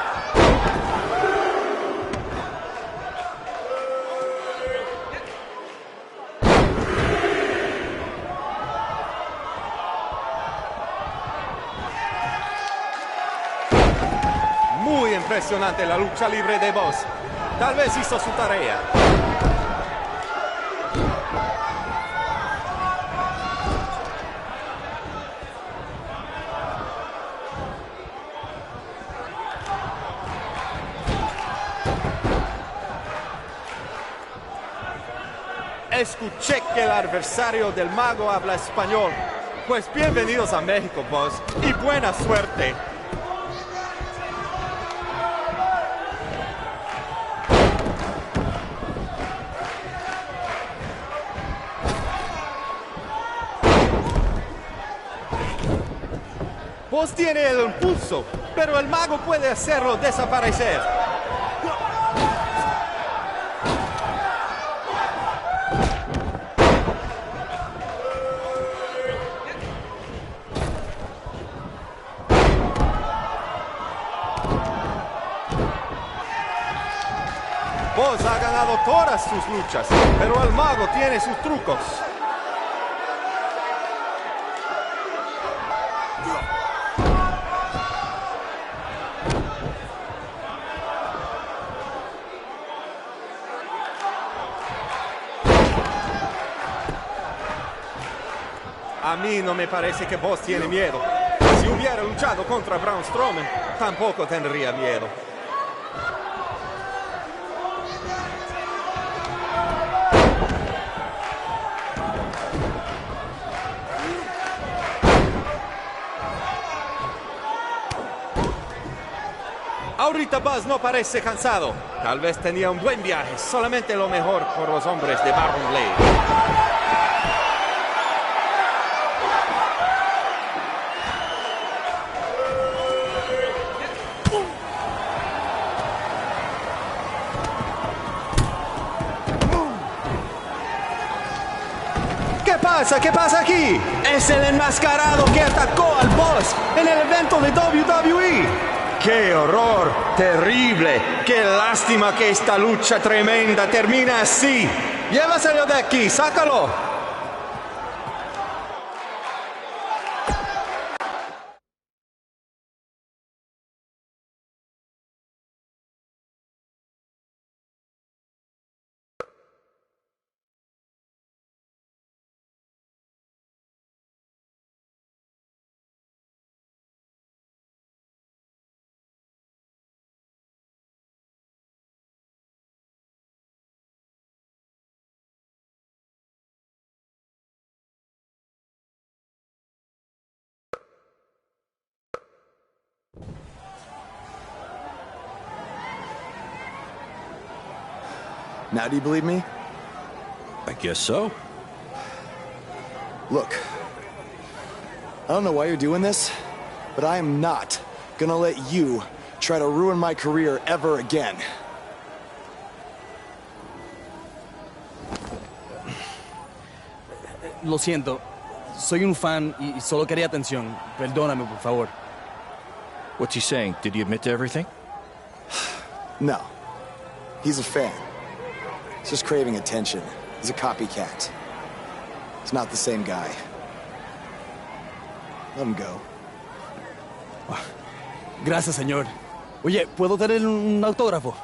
Muy impresionante la lucha libre de Boss. Tal vez hizo su tarea. Escuché que el adversario del mago habla español. Pues bienvenidos a México, Boss, y buena suerte. Boss tiene el impulso, pero el mago puede hacerlo desaparecer. Boss ha ganado todas sus luchas, pero el mago tiene sus trucos. A mí no me parece que Boss tiene miedo. Si hubiera luchado contra Braun Strowman, tampoco tendría miedo. Ahorita Buzz no parece cansado. Tal vez tenía un buen viaje. Solamente lo mejor por los hombres de Baron Blade. pasa? ¿Qué pasa aquí? Es el enmascarado que atacó al boss en el evento de WWE. ¡Qué horror! ¡Terrible! ¡Qué lástima que esta lucha tremenda termina así! ¡Llévaselo de aquí! ¡Sácalo! Now do you believe me? I guess so. Look, I don't know why you're doing this, but I am not gonna let you try to ruin my career ever again. Lo siento, soy un fan y solo quería atención. Perdóname, por favor. What's he saying? Did he admit to everything? No. He's a fan. He's just craving attention. He's a copycat. He's not the same guy. Let him go. Gracias, señor. Oye, ¿puedo tener un autógrafo?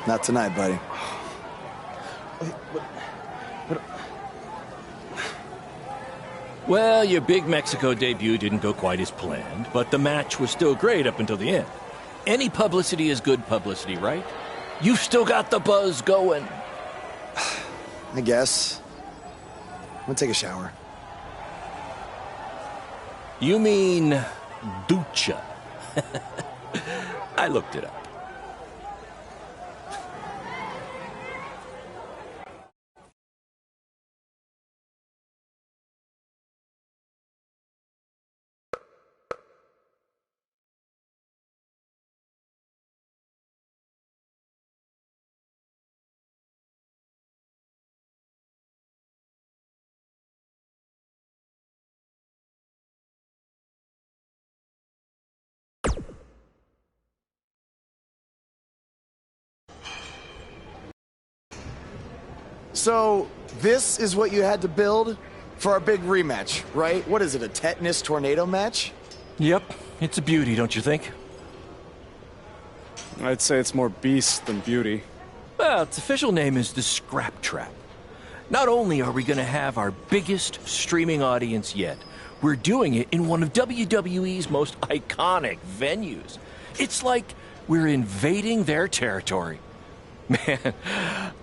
Not tonight, buddy. Well, your big Mexico debut didn't go quite as planned, but the match was still great up until the end. Any publicity is good publicity, right? You've still got the buzz going. I guess. I'm gonna take a shower. You mean ducha. I looked it up. So, this is what you had to build for our big rematch, right? What is it, a tetanus tornado match? Yep, it's a beauty, don't you think? I'd say it's more beast than beauty. Well, its official name is the Scrap Trap. Not only are we going to have our biggest streaming audience yet, we're doing it in one of WWE's most iconic venues. It's like we're invading their territory. Man,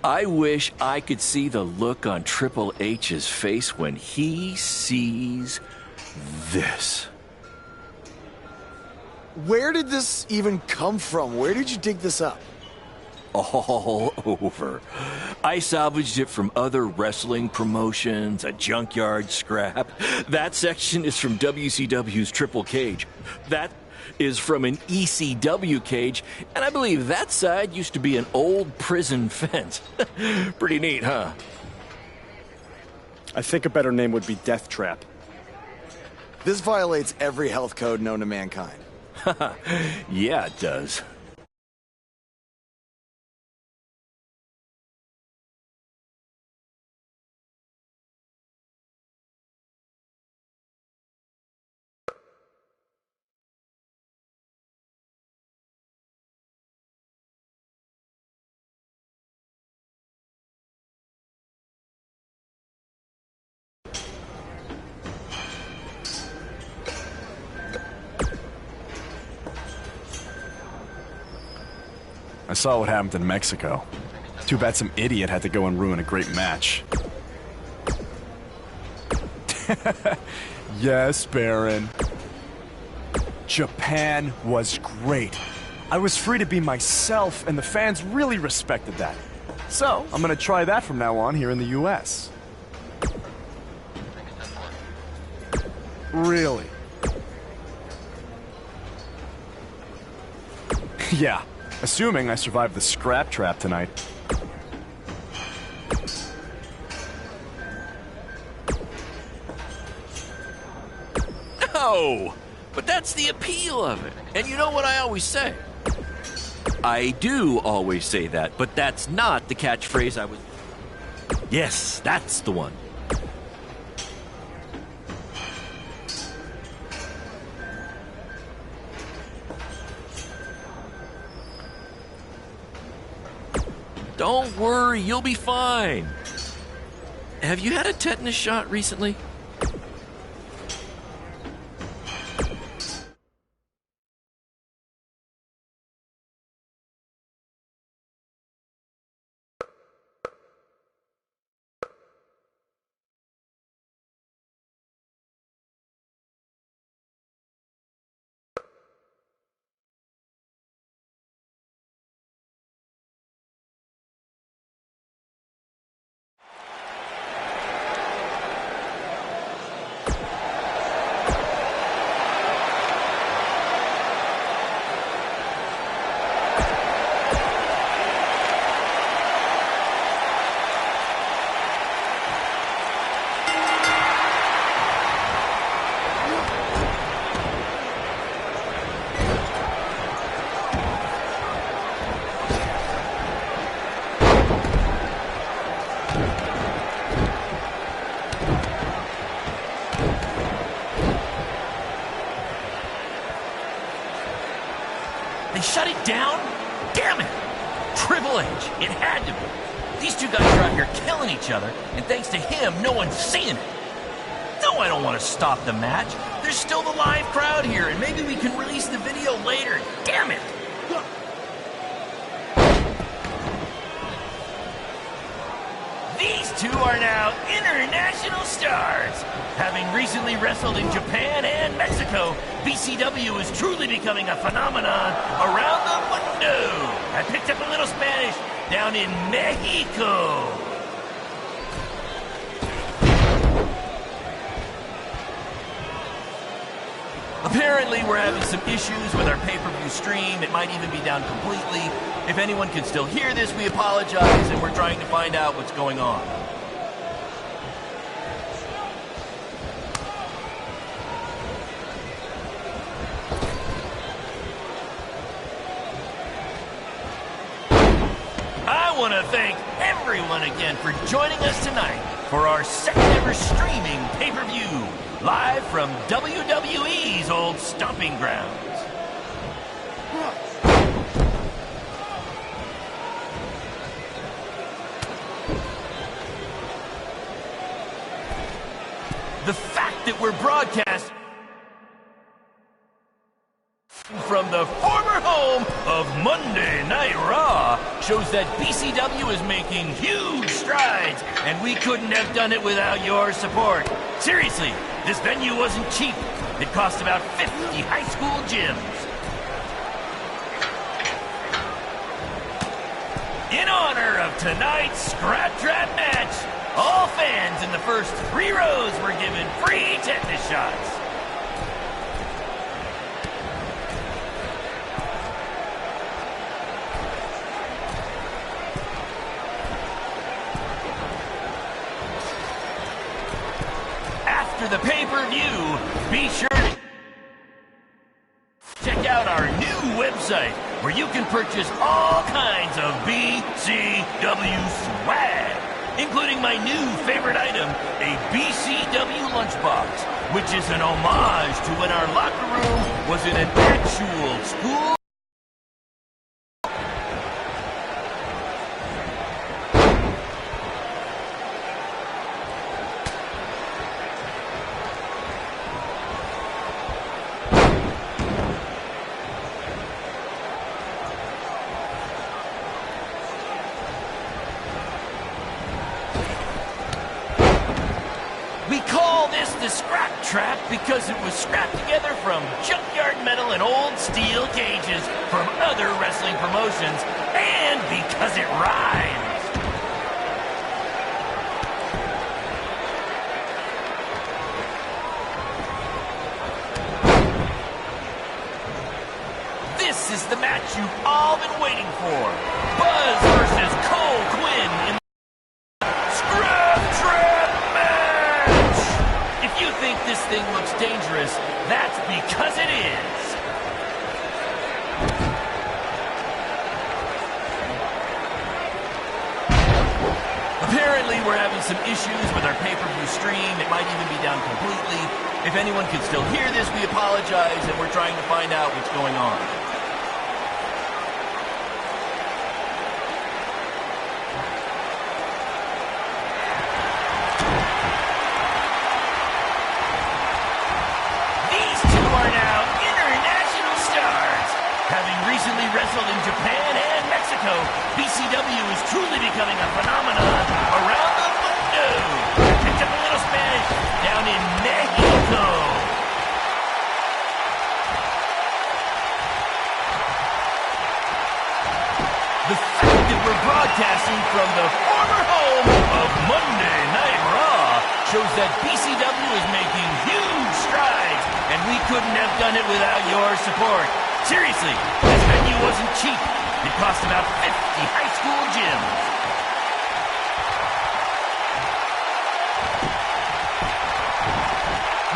I wish I could see the look on Triple H's face when he sees this. Where did this even come from? Where did you dig this up? All over. I salvaged it from other wrestling promotions, a junkyard scrap. That section is from WCW's Triple Cage. That is from an ECW cage, and I believe that side used to be an old prison fence. Pretty neat, huh? I think a better name would be Death Trap. This violates every health code known to mankind. Yeah, it does. I saw what happened in Mexico. Too bad some idiot had to go and ruin a great match. Yes, Baron. Japan was great. I was free to be myself, and the fans really respected that. So, I'm gonna try that from now on here in the US. Really? Yeah, assuming I survive the scrap trap tonight. No! But that's the appeal of it. And you know what I always say? I do always say that, but that's not the catchphrase I was... Yes, that's the one. Don't worry, you'll be fine. Have you had a tetanus shot recently? They shut it down? Damn it! Triple H, it had to be. These two guys are out here killing each other, and thanks to him, no one's seeing it. No, I don't want to stop the match. There's still the live crowd here, and maybe we can release the video later. Damn it! These two are now international stars. Having recently wrestled in Japan and Mexico, BCW is truly becoming a phenomenon around the mundo. I picked up a little Spanish down in Mexico. Apparently, we're having some issues with our pay-per-view stream. It might even be down completely. If anyone can still hear this, we apologize, and we're trying to find out what's going on. I want to thank everyone again for joining us tonight for our second ever streaming pay-per-view, live from WWE's old stomping grounds. The fact that we're broadcasting from the former home of Monday Night Raw shows that BCW is making huge strides, and we couldn't have done it without your support. Seriously, this venue wasn't cheap. It cost about 50 high school gyms. In honor of tonight's Scrap Trap match, all fans in the first 3 rows were given free tetanus shots. After the pay-per-view, be sure to check out our new website where you can purchase all kinds of BCW swag, including my new favorite item, a BCW lunchbox, which is an homage to when our locker room was in an actual school. We call this the Scrap Trap because it was scrapped together from junkyard metal and old steel cages from other wrestling promotions, and because it rhymes. This is the match you've all been waiting for. Buzz versus Cole Quinn in the Scrap Trap match! If you think this thing looks dangerous, that's because it is. Apparently, we're having some issues with our pay-per-view stream. It might even be down completely. If anyone can still hear this, we apologize, and we're trying to find out what's going on. These two are now international stars. Having recently wrestled in Japan and Mexico, BCW is truly becoming a phenomenon around the mundo. Picked up a little Spanish down in Mexico. The fact that we're broadcasting from the former home of Monday Night Raw shows that BCW is making huge strides, and we couldn't have done it without your support. Seriously, this venue wasn't cheap. It cost about 50 high school gyms.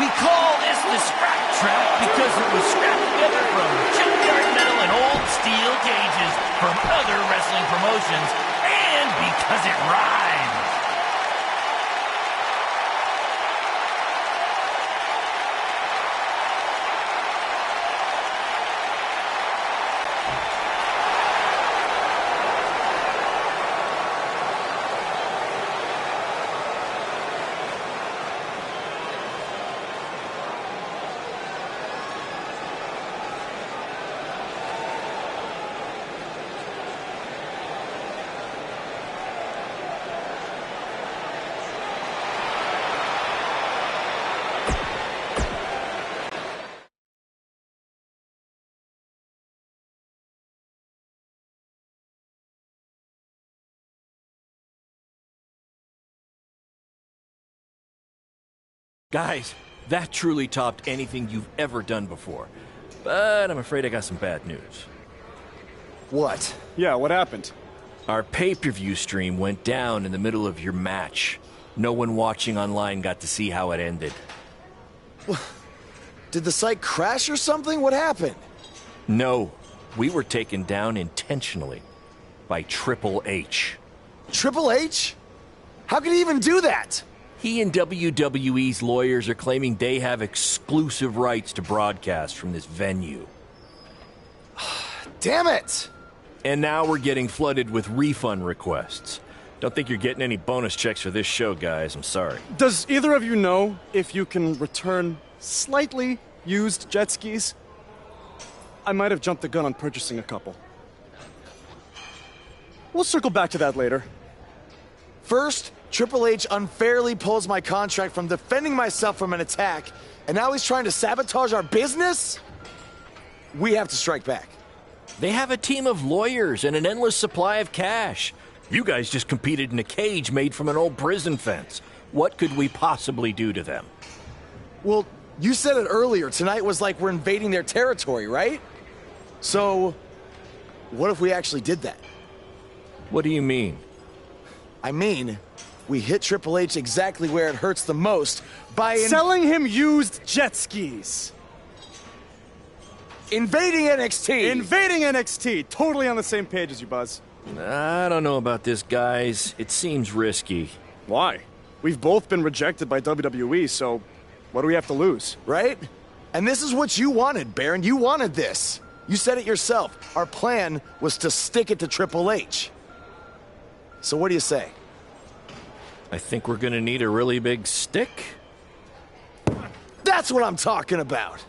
We call this the Scrap Trap because it was scrapped together from junkyard metal and old steel cages from other wrestling promotions, and because it rhymes. Guys, that truly topped anything you've ever done before. But I'm afraid I got some bad news. What? Yeah, what happened? Our pay-per-view stream went down in the middle of your match. No one watching online got to see how it ended. Did the site crash or something? What happened? No, we were taken down intentionally by Triple H. Triple H? How could he even do that? He and WWE's lawyers are claiming they have exclusive rights to broadcast from this venue. Damn it! And now we're getting flooded with refund requests. Don't think you're getting any bonus checks for this show, guys. I'm sorry. Does either of you know if you can return slightly used jet skis? I might have jumped the gun on purchasing a couple. We'll circle back to that later. First, Triple H unfairly pulls my contract from defending myself from an attack, and now he's trying to sabotage our business? We have to strike back. They have a team of lawyers and an endless supply of cash. You guys just competed in a cage made from an old prison fence. What could we possibly do to them? Well, you said it earlier. Tonight was like we're invading their territory, right? So, what if we actually did that? What do you mean? I mean, we hit Triple H exactly where it hurts the most by selling him used jet skis. Invading NXT! Invading NXT! Totally on the same page as you, Buzz. I don't know about this, guys. It seems risky. Why? We've both been rejected by WWE, so what do we have to lose? Right? And this is what you wanted, Baron. You wanted this. You said it yourself. Our plan was to stick it to Triple H. So what do you say? I think we're gonna need a really big stick. That's what I'm talking about.